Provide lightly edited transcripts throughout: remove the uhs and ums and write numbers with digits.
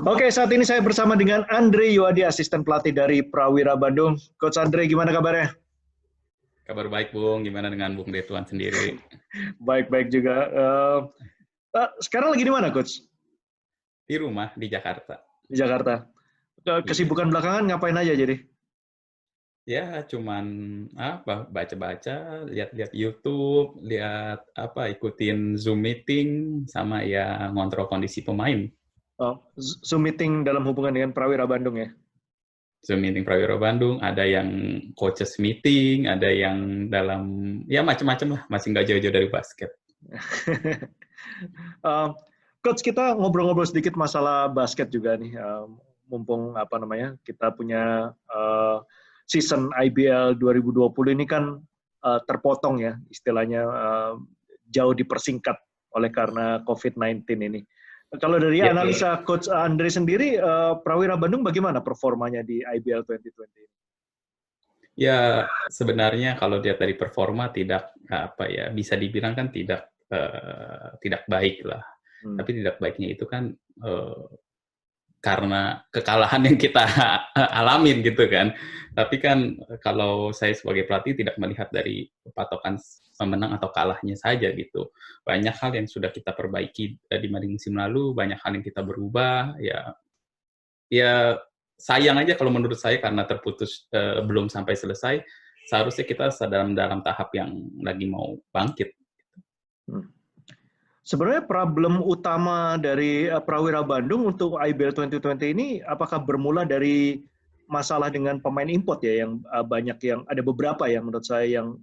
Oke, saat ini saya bersama dengan Andre Yuadi, asisten pelatih dari Prawira Bandung. Coach Andre, gimana kabarnya? Kabar baik, Bung. Gimana dengan Bung Detuan sendiri? Baik-baik juga. Sekarang lagi di mana, Coach? Di rumah, di Jakarta. Di Jakarta. Kesibukan belakangan ngapain aja jadi? Ya, cuman baca-baca, lihat-lihat YouTube, ikutin Zoom meeting, sama ya ngontrol kondisi pemain. Zoom meeting dalam hubungan dengan Prawira Bandung ya? Zoom meeting Prawira Bandung, ada yang coaches meeting, ada yang dalam, ya macam-macam lah, masih nggak jauh-jauh dari basket. Coach, kita ngobrol-ngobrol sedikit masalah basket juga nih. Mumpung kita punya season IBL 2020 ini kan terpotong ya, istilahnya jauh dipersingkat oleh karena COVID-19 ini. Kalau dari analisa Coach Andre sendiri, Prawira Bandung bagaimana performanya di IBL 2020 ini? Ya, sebenarnya kalau lihat dari performa bisa dibilang kan tidak baik lah. Tapi tidak baiknya itu kan karena kekalahan yang kita alamin gitu kan. Tapi kan kalau saya sebagai pelatih tidak melihat dari patokan pemenang atau kalahnya saja gitu. Banyak hal yang sudah kita perbaiki dibanding musim lalu, banyak hal yang kita berubah, ya sayang aja kalau menurut saya karena terputus belum sampai selesai. Seharusnya kita dalam tahap yang lagi mau bangkit. Sebenarnya problem utama dari Prawira Bandung untuk IBL 2020 ini apakah bermula dari masalah dengan pemain import ya, yang banyak, yang ada beberapa yang menurut saya yang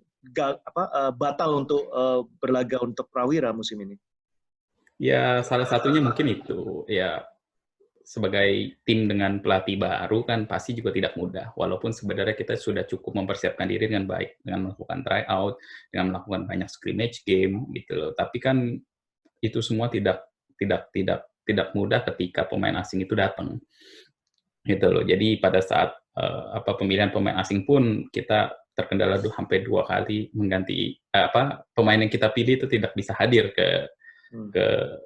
batal untuk berlaga untuk Prawira musim ini? Ya, salah satunya mungkin itu. Ya, sebagai tim dengan pelatih baru kan pasti juga tidak mudah. Walaupun sebenarnya kita sudah cukup mempersiapkan diri dengan baik, dengan melakukan tryout, dengan melakukan banyak scrimmage game gitu loh. Tapi kan itu semua tidak mudah ketika pemain asing itu datang. Gitu loh. Jadi pada saat pemilihan pemain asing pun kita terkendala sampai 2 kali mengganti pemain yang kita pilih itu tidak bisa hadir ke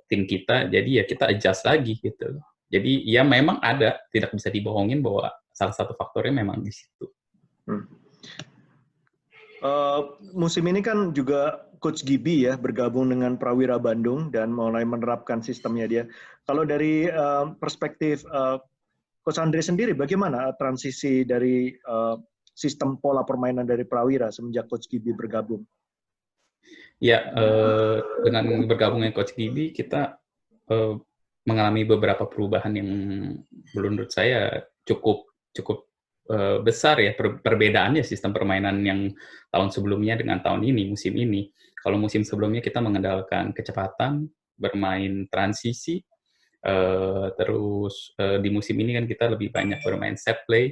tim kita. Jadi ya kita adjust lagi gitu loh. Jadi ya memang ada, tidak bisa dibohongin bahwa salah satu faktornya memang di situ. Musim ini kan juga Coach Gibi ya bergabung dengan Prawira Bandung dan mulai menerapkan sistemnya dia. Kalau dari perspektif Coach Andre sendiri, bagaimana transisi dari sistem pola permainan dari Prawira semenjak Coach Gibi bergabung? Ya, dengan bergabungnya Coach Gibi, kita mengalami beberapa perubahan yang menurut saya cukup besar ya perbedaannya sistem permainan yang tahun sebelumnya dengan tahun ini, musim ini. Kalau musim sebelumnya kita mengandalkan kecepatan, bermain transisi, terus di musim ini kan kita lebih banyak bermain set play,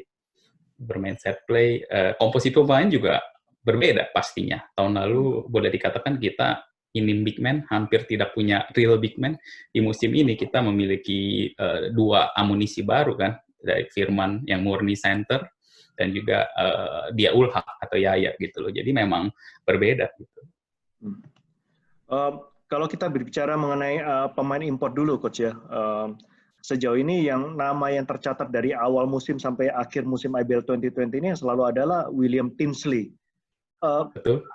komposisi pemain juga berbeda pastinya. Tahun lalu boleh dikatakan kita ini big man, hampir tidak punya real big man. Di musim ini kita memiliki 2 amunisi baru kan, dari Firman yang murni center, dan juga Dia Ulhak atau Yaya gitu loh. Jadi memang berbeda gitu. Kalau kita berbicara mengenai pemain import dulu, Coach ya. Sejauh ini nama yang tercatat dari awal musim sampai akhir musim IBL 2020 ini yang selalu adalah William Tinsley. Betul.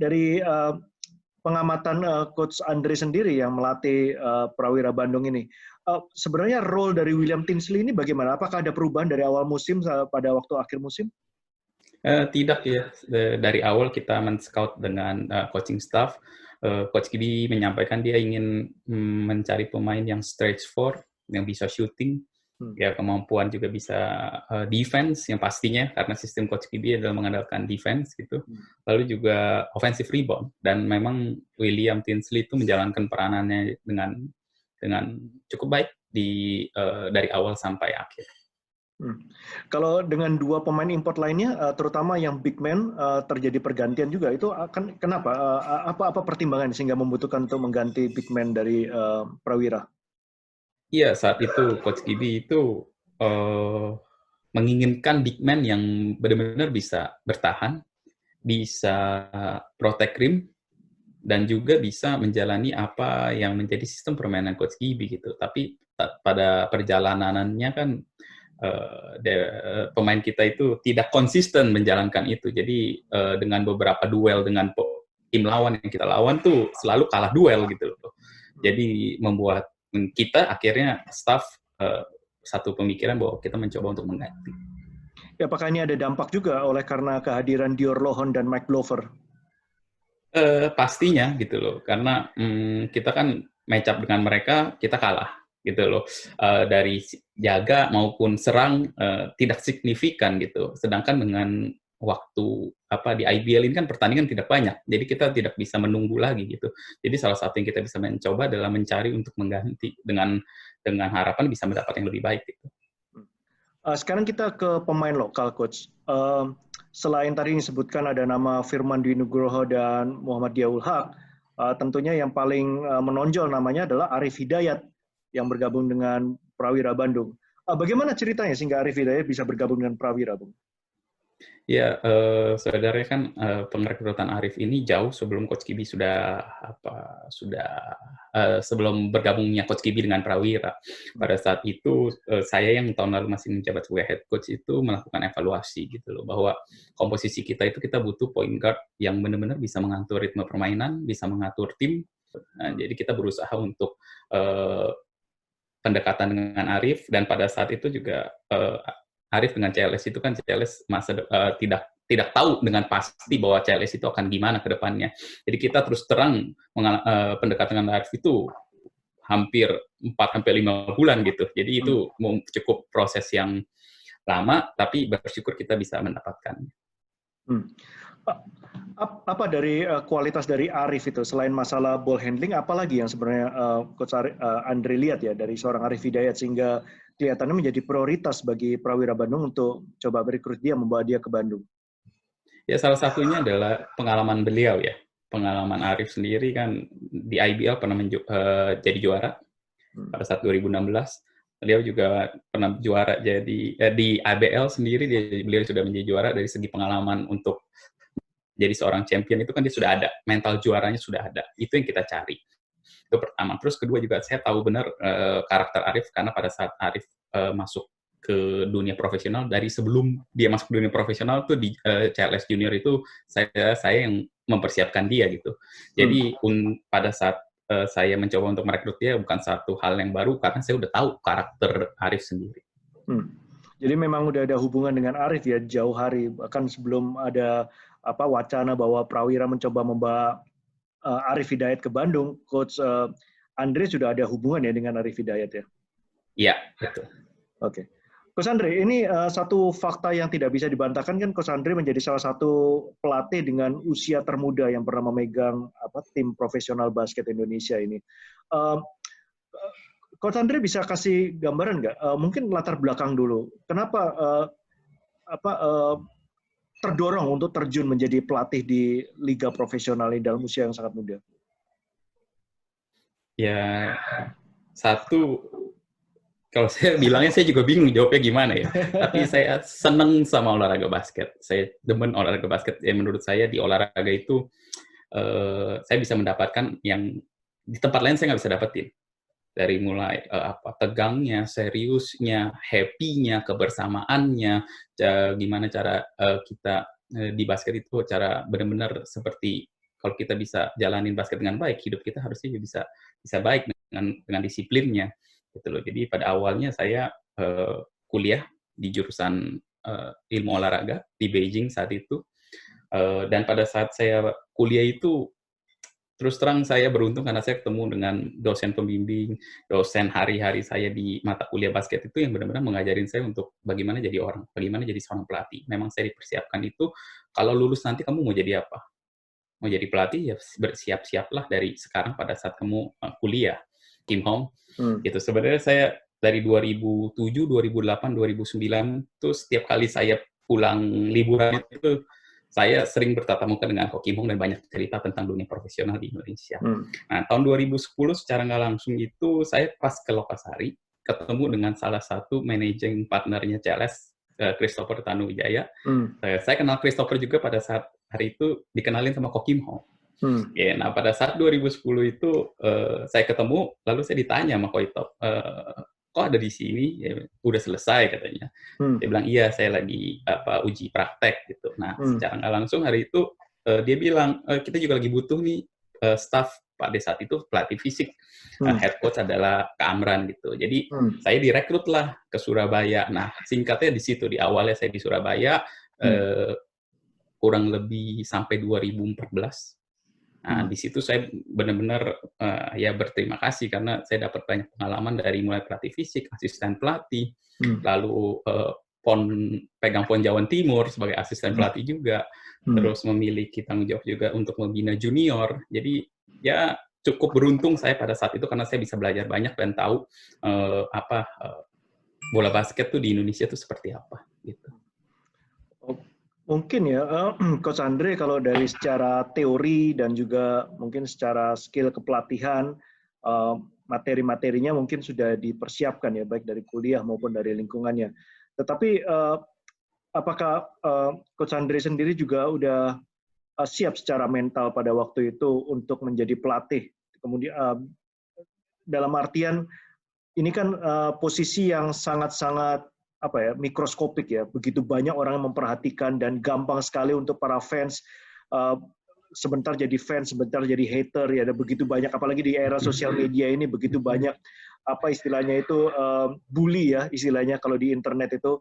Dari pengamatan Coach Andre sendiri yang melatih Prawira Bandung ini, sebenarnya role dari William Tinsley ini bagaimana? Apakah ada perubahan dari awal musim pada waktu akhir musim? Tidak ya. Dari awal kita men-scout dengan coaching staff. Coach Gibi menyampaikan dia ingin mencari pemain yang stretch four, yang bisa shooting, ya kemampuan juga bisa defense yang pastinya karena sistem Coach Gibi adalah mengandalkan defense gitu. Lalu juga offensive rebound, dan memang William Tinsley itu menjalankan peranannya dengan cukup baik dari awal sampai akhir. Hmm. Kalau dengan dua pemain import lainnya, terutama yang big man, terjadi pergantian juga, itu akan kenapa? Apa pertimbangan sehingga membutuhkan untuk mengganti big man dari Prawira? Iya, saat itu Coach Gibi itu menginginkan big man yang benar-benar bisa bertahan, bisa protect rim, dan juga bisa menjalani apa yang menjadi sistem permainan Coach Gibi gitu. Tapi pada perjalanannya kan pemain kita itu tidak konsisten menjalankan itu. Jadi dengan beberapa duel dengan tim lawan yang kita lawan tuh selalu kalah duel gitu loh. Jadi membuat kita akhirnya staff satu pemikiran bahwa kita mencoba untuk mengganti. Ya, apakah ini ada dampak juga oleh karena kehadiran Dior Lohon dan Mike Glover? Pastinya gitu loh, karena kita kan match up dengan mereka, kita kalah gitu loh. Dari jaga maupun serang tidak signifikan gitu. Sedangkan dengan waktu di IBL ini kan pertandingan tidak banyak, jadi kita tidak bisa menunggu lagi gitu. Jadi salah satu yang kita bisa mencoba adalah mencari untuk mengganti dengan harapan bisa mendapat yang lebih baik gitu. Sekarang kita ke pemain lokal, Coach. Selain tadi disebutkan ada nama Firman Dwi Nugroho dan Muhammad Diaul Haq, tentunya yang paling menonjol namanya adalah Arif Hidayat yang bergabung dengan Prawira Bandung. Bagaimana ceritanya sehingga Arif Hidayat bisa bergabung dengan Prawira, Bung? Ya, sebenarnya kan pengrekrutan Arif ini jauh sebelum Coach Gibi sebelum bergabungnya Coach Gibi dengan Prawira. Pada saat itu saya yang tahun lalu masih menjabat sebagai head coach itu melakukan evaluasi gitu loh, bahwa komposisi kita itu kita butuh point guard yang benar-benar bisa mengatur ritme permainan, bisa mengatur tim. Jadi kita berusaha untuk pendekatan dengan Arif, dan pada saat itu juga Arif dengan CLS itu kan CLS tidak tahu dengan pasti bahwa CLS itu akan gimana ke depannya. Jadi kita terus terang pendekatan dengan Arif itu hampir 4-5 bulan gitu. Jadi itu cukup proses yang lama, tapi bersyukur kita bisa mendapatkannya. Apa dari kualitas dari Arif itu selain masalah ball handling, apalagi yang sebenarnya Coach Andre lihat ya dari seorang Arif Hidayat sehingga kelihatannya menjadi prioritas bagi Prawira Bandung untuk coba merekrut dia, membawa dia ke Bandung? Ya, salah satunya adalah pengalaman beliau ya. Pengalaman Arif sendiri kan di IBL pernah jadi juara pada saat 2016. Beliau juga pernah juara di ABL sendiri beliau sudah menjadi juara. Dari segi pengalaman untuk jadi seorang champion itu kan dia sudah ada, mental juaranya sudah ada. Itu yang kita cari. Itu pertama. Terus kedua juga saya tahu benar karakter Arif karena pada saat Arif masuk ke dunia profesional, dari sebelum dia masuk ke dunia profesional tuh di CLS Junior itu saya yang mempersiapkan dia gitu. Jadi pada saat saya mencoba untuk merekrut dia bukan satu hal yang baru karena saya udah tahu karakter Arif sendiri. Jadi memang udah ada hubungan dengan Arif ya jauh hari, bahkan sebelum ada wacana bahwa Prawira mencoba membawa Arif Hidayat ke Bandung, Coach Andre sudah ada hubungan ya dengan Arif Hidayat ya? Iya, betul. Oke. Coach Andre, ini satu fakta yang tidak bisa dibantahkan kan Coach Andre menjadi salah satu pelatih dengan usia termuda yang pernah memegang tim profesional basket Indonesia ini. Coach Andre bisa kasih gambaran nggak? Mungkin latar belakang dulu. Kenapa terdorong untuk terjun menjadi pelatih di liga profesional ini dalam usia yang sangat muda? Ya, satu, kalau saya bilangnya saya juga bingung jawabnya gimana ya. Tapi saya seneng sama olahraga basket. Saya demen olahraga basket. Ya, menurut saya di olahraga itu saya bisa mendapatkan yang di tempat lain saya nggak bisa dapetin. Dari mulai tegangnya, seriusnya, happy-nya, kebersamaannya, gimana cara kita di basket itu cara benar-benar seperti kalau kita bisa jalanin basket dengan baik, hidup kita harusnya bisa baik dengan disiplinnya gitu loh. Jadi pada awalnya saya kuliah di jurusan ilmu olahraga di Beijing saat itu, dan pada saat saya kuliah itu terus terang saya beruntung karena saya ketemu dengan dosen pembimbing, dosen hari-hari saya di mata kuliah basket itu yang benar-benar mengajarin saya untuk bagaimana jadi orang, bagaimana jadi seorang pelatih. Memang saya dipersiapkan itu, kalau lulus nanti kamu mau jadi apa? Mau jadi pelatih ya bersiap-siaplah dari sekarang pada saat kamu kuliah. Kim Hong, gitu. Sebenarnya saya dari 2007, 2008, 2009 itu setiap kali saya pulang liburan itu saya sering bertatap muka dengan Ko Kim Hong dan banyak cerita tentang dunia profesional di Indonesia. Nah, tahun 2010 secara nggak langsung itu saya pas ke Lokasari ketemu dengan salah satu managing partnernya CLS, Christopher Tanuwijaya. Saya kenal Christopher juga pada saat hari itu dikenalin sama Ko Kim Hong. Ya, nah pada saat 2010 itu saya ketemu, lalu saya ditanya sama Ko Itop, kok ada di sini? Ya, udah selesai katanya. Dia bilang iya, saya lagi uji praktek gitu. Nah secara nggak langsung hari itu dia bilang kita juga lagi butuh nih staff pada saat itu pelatih fisik. Head coach adalah Kak Amran gitu. Jadi saya direkrut lah ke Surabaya. Nah singkatnya di situ, di awalnya saya di Surabaya kurang lebih sampai 2014. Nah, di situ saya benar-benar ya berterima kasih karena saya dapat banyak pengalaman dari mulai pelatih fisik, asisten pelatih, lalu pegang PON Jawa Timur sebagai asisten pelatih juga, terus memiliki tanggung jawab juga untuk membina junior. Jadi ya cukup beruntung saya pada saat itu karena saya bisa belajar banyak dan tahu bola basket tuh di Indonesia tuh seperti apa gitu. Mungkin ya, Coach Andre kalau dari secara teori dan juga mungkin secara skill kepelatihan, materi-materinya mungkin sudah dipersiapkan ya, baik dari kuliah maupun dari lingkungannya. Tetapi apakah Coach Andre sendiri juga udah siap secara mental pada waktu itu untuk menjadi pelatih? Kemudian dalam artian ini kan posisi yang sangat-sangat mikroskopik ya, begitu banyak orang yang memperhatikan dan gampang sekali untuk para fans sebentar jadi fans, sebentar jadi hater ya, ada begitu banyak, apalagi di era sosial media ini begitu banyak istilahnya itu bully ya istilahnya kalau di internet itu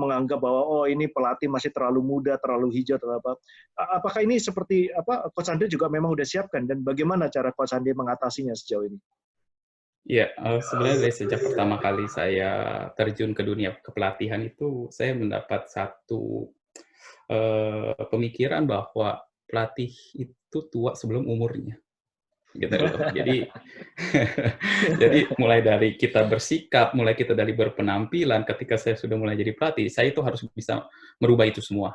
menganggap bahwa oh ini pelatih masih terlalu muda, terlalu hijau atau apa. Apakah ini seperti Coach Andre juga memang udah siapkan dan bagaimana cara Coach Andre mengatasinya sejauh ini? Iya, sebenarnya dari sejak pertama kali saya terjun ke dunia kepelatihan itu, saya mendapat satu pemikiran bahwa pelatih itu tua sebelum umurnya, gitu loh. Jadi, jadi mulai dari kita bersikap, mulai kita dari berpenampilan, ketika saya sudah mulai jadi pelatih, saya itu harus bisa merubah itu semua.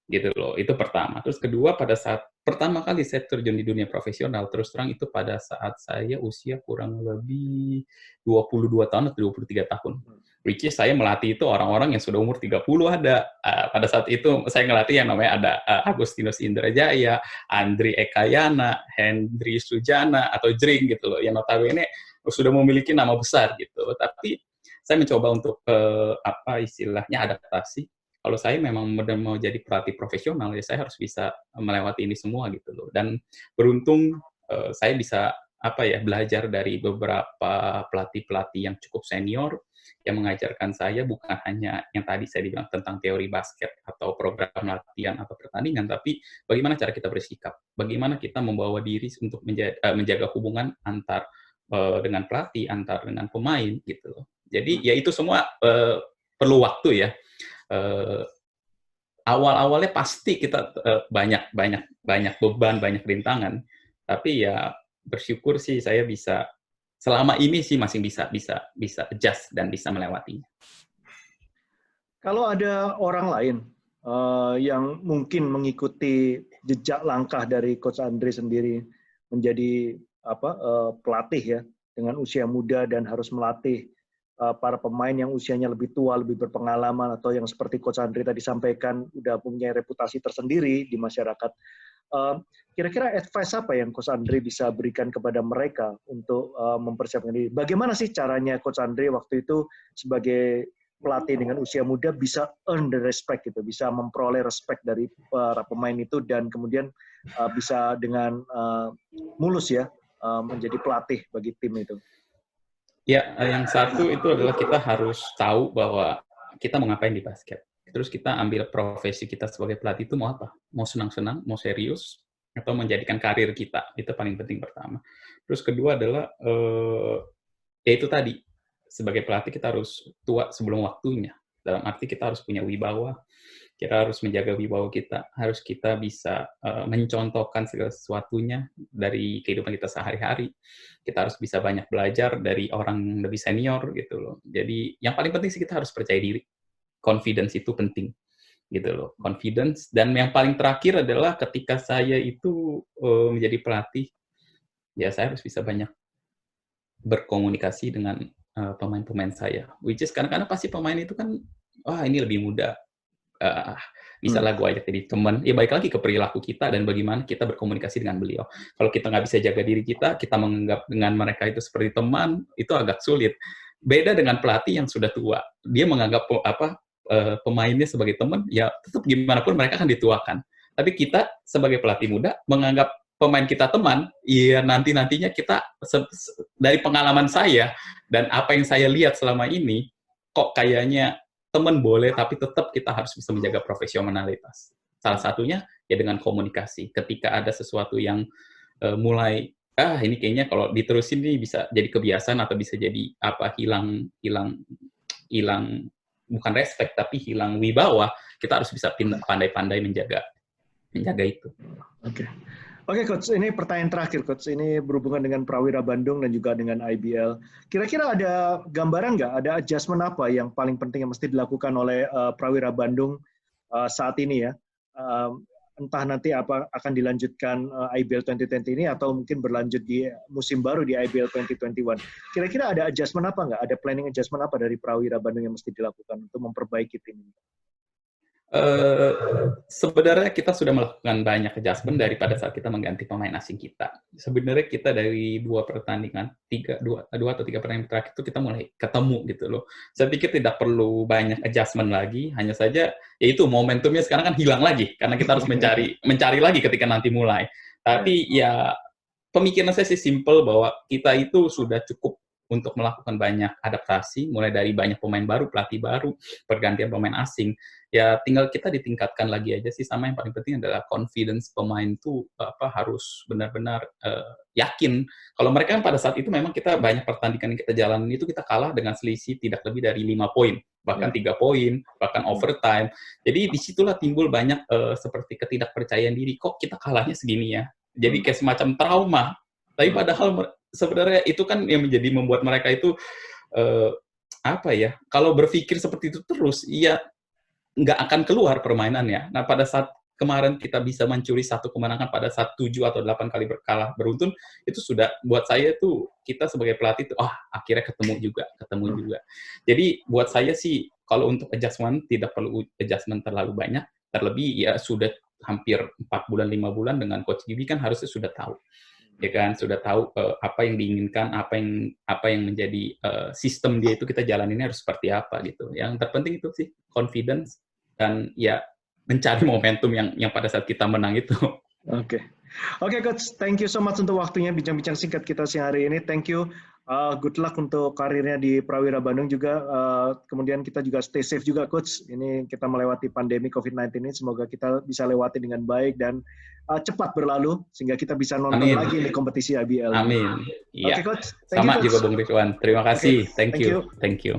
Gitu loh, itu pertama. Terus kedua, pada saat pertama kali saya terjun di dunia profesional, terus terang itu pada saat saya usia kurang lebih 22 tahun atau 23 tahun. Which is saya melatih itu orang-orang yang sudah umur 30 ada. Pada saat itu saya ngelatih yang namanya ada Agustinus Indrajaya, Andri Ekayana, Hendri Sujana, atau Jring gitu loh, yang notabene sudah memiliki nama besar gitu. Tapi saya mencoba untuk istilahnya adaptasi. Kalau saya memang mau jadi pelatih profesional, ya saya harus bisa melewati ini semua gitu loh. Dan beruntung saya bisa belajar dari beberapa pelatih-pelatih yang cukup senior yang mengajarkan saya bukan hanya yang tadi saya bilang tentang teori basket atau program latihan atau pertandingan, tapi bagaimana cara kita bersikap, bagaimana kita membawa diri untuk menjaga hubungan antar dengan pelatih, antar dengan pemain gitu loh. Jadi ya itu semua perlu waktu ya. Awal-awalnya pasti kita banyak beban, banyak rintangan. Tapi ya bersyukur sih saya bisa selama ini sih masih bisa adjust dan bisa melewatinya. Kalau ada orang lain yang mungkin mengikuti jejak langkah dari Coach Andre sendiri menjadi pelatih ya dengan usia muda dan harus melatih para pemain yang usianya lebih tua, lebih berpengalaman, atau yang seperti Coach Andre tadi sampaikan, udah punya reputasi tersendiri di masyarakat. Kira-kira advice apa yang Coach Andre bisa berikan kepada mereka untuk mempersiapkan diri? Bagaimana sih caranya Coach Andre waktu itu sebagai pelatih dengan usia muda bisa earn the respect gitu, bisa memperoleh respect dari para pemain itu dan kemudian bisa dengan mulus ya menjadi pelatih bagi tim itu? Ya, yang satu itu adalah kita harus tahu bahwa kita mau ngapain di basket. Terus kita ambil profesi kita sebagai pelatih itu mau apa? Mau senang-senang, mau serius, atau menjadikan karir kita. Itu paling penting pertama. Terus kedua adalah, ya itu tadi, sebagai pelatih kita harus tua sebelum waktunya. Dalam arti kita harus punya wibawa, Kita harus menjaga wibawa kita, harus kita bisa mencontohkan segala sesuatunya dari kehidupan kita sehari-hari. Kita harus bisa banyak belajar dari orang yang lebih senior gitu loh. Jadi yang paling penting sih kita harus percaya diri. Confidence itu penting gitu loh. Confidence, dan yang paling terakhir adalah ketika saya itu menjadi pelatih, ya saya harus bisa banyak berkomunikasi dengan pemain-pemain saya. Which is kadang-kadang pasti pemain itu kan, wah ini lebih muda, misalnya gue ajak jadi teman, ya balik lagi ke perilaku kita dan bagaimana kita berkomunikasi dengan beliau. Kalau kita nggak bisa jaga diri kita menganggap dengan mereka itu seperti teman, itu agak sulit. Beda dengan pelatih yang sudah tua, dia menganggap pemainnya sebagai teman, ya tetap gimana pun mereka akan dituakan. Tapi kita sebagai pelatih muda menganggap pemain kita teman, ya nantinya kita dari pengalaman saya dan apa yang saya lihat selama ini, kok kayaknya teman boleh, tapi tetap kita harus bisa menjaga profesionalitas. Salah satunya ya dengan komunikasi. Ketika ada sesuatu yang mulai ini kayaknya kalau diterusin ini bisa jadi kebiasaan atau bisa jadi hilang bukan respect tapi hilang wibawa, kita harus bisa pandai-pandai menjaga itu. Oke, Coach, ini pertanyaan terakhir, Coach. Ini berhubungan dengan Prawira Bandung dan juga dengan IBL. Kira-kira ada gambaran nggak, ada adjustment apa yang paling penting yang mesti dilakukan oleh Prawira Bandung saat ini ya? Entah nanti apa akan dilanjutkan IBL 2020 ini atau mungkin berlanjut di musim baru di IBL 2021. Kira-kira ada adjustment apa nggak? Ada planning adjustment apa dari Prawira Bandung yang mesti dilakukan untuk memperbaiki tim ini? Sebenarnya kita sudah melakukan banyak adjustment daripada saat kita mengganti pemain asing kita. Sebenarnya kita dari dua atau tiga pertandingan terakhir itu kita mulai ketemu gitu loh. Saya pikir tidak perlu banyak adjustment lagi, hanya saja yaitu momentumnya sekarang kan hilang lagi karena kita harus mencari lagi ketika nanti mulai. Tapi ya pemikiran saya sih simple bahwa kita itu sudah cukup untuk melakukan banyak adaptasi, mulai dari banyak pemain baru, pelatih baru, pergantian pemain asing. Ya tinggal kita ditingkatkan lagi aja sih, sama yang paling penting adalah confidence pemain itu harus benar-benar yakin. Kalau mereka kan pada saat itu memang kita banyak pertandingan yang kita jalanin itu kita kalah dengan selisih tidak lebih dari 5 poin, bahkan 3 poin, bahkan overtime. Jadi disitulah timbul banyak seperti ketidakpercayaan diri, kok kita kalahnya segini ya. Jadi kayak semacam trauma. Tapi padahal sebenarnya itu kan yang membuat mereka itu kalau berpikir seperti itu terus, ya nggak akan keluar permainannya. Nah, pada saat kemarin kita bisa mencuri satu kemenangan pada saat 7 atau 8 kali berkalah beruntun, itu sudah buat saya tuh, kita sebagai pelatih tuh, akhirnya ketemu juga. Jadi buat saya sih, kalau untuk adjustment, tidak perlu adjustment terlalu banyak, terlebih ya sudah hampir 4 bulan, 5 bulan dengan Coach Gibi kan harusnya sudah tahu. Ya kan, sudah tahu apa yang diinginkan, apa yang menjadi sistem dia itu kita jalaninnya harus seperti apa gitu. Yang terpenting itu sih confidence dan ya mencari momentum yang pada saat kita menang itu. Oke, Coach, thank you so much untuk waktunya bincang-bincang singkat kita siang hari ini. Thank you. Good luck untuk karirnya di Prawira Bandung juga. Kemudian kita juga stay safe juga, Coach. Ini kita melewati pandemi COVID-19 ini. Semoga kita bisa lewati dengan baik dan cepat berlalu sehingga kita bisa nonton lagi di kompetisi IBL. Amin. Iya. Oke, Coach. Sama juga Bung Ridwan. Terima kasih. Thank you.